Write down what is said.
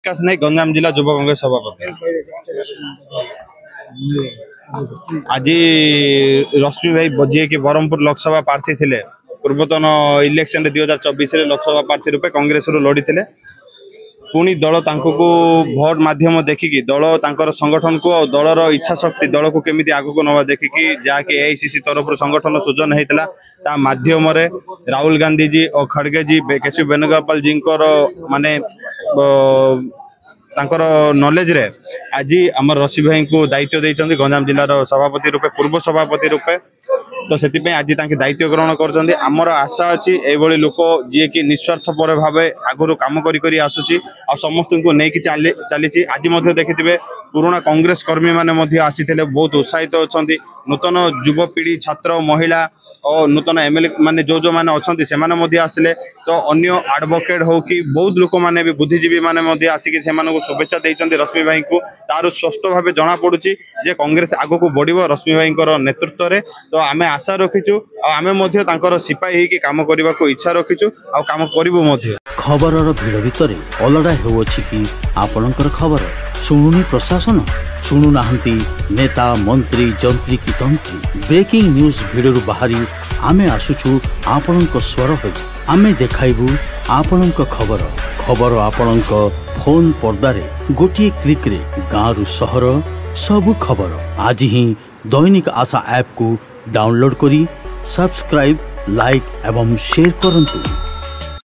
विकास नायक गंजाम जिला युवा कांग्रेस सभापति। आज रश्मि भाई जी कि ब्रह्मपुर लोकसभा प्रार्थी थे पूर्वतन इलेक्शन 2024 लोकसभा प्रार्थी रूपे कांग्रेस लड़ी थे पुणी दल भोट माध्यम देखिकी दल संगठन को दलर इच्छा शक्ति दल को केमी आग को नवा देखिकी जहाँकि एआईसीसी तरफ संगठन सृजन होता माध्यम राहुल गांधी जी और खड़गे जी केशव वेणुगोपाल जी माने नॉलेज रे आज आम रश्मि भाई को दायित्व देते गंजाम जिलार सभापति रूपे पूर्व सभापति रूपे तो से आज दायित्व ग्रहण कर आमर आशा अच्छी ये लोक जी कि निस्वार्थपर भाव आगु कम करी आसुची आ समस्त को लेकिन चली आज देखिथे पुराना कांग्रेस कर्मी मैंने आसी बहुत उत्साहित अच्छा नूतन युवपीढ़ी छात्र महिला और नूतन एमएलए माने जो मैंने अच्छा से आसते तो अन्य एडवोकेट हो कि बहुत लोक मैंने भी बुद्धिजीवी मैंने आसिक शुभेच्छा देते रश्मि भाई को तार स्पष्ट भाव जना पड़ुची जे कांग्रेस आग को बढ़ रश्मि भाई नेतृत्व में तो आम आशा रखीचु आम सिपाही होगी काम करने को इच्छा रखीचु आ काम करूँ खबर भिड़ भितर अलड़ा होउछि कि आपणकर खबर शुणुनी प्रशासन शुणु नाहंती नेता मंत्री जंत्री की तंत्री ब्रेकिंग न्यूज भिडर बाहरी आमे आसुछु आपणक स्वर होई आमे देखाइबु आपणक खबर खबर आपणक फोन पर्दारे गोटिए क्लिक रे गाँव सहर सबु खबर आज ही दैनिक आशा ऐप को डाउनलोड करी सब्सक्राइब लाइक एवं शेयर करंतु।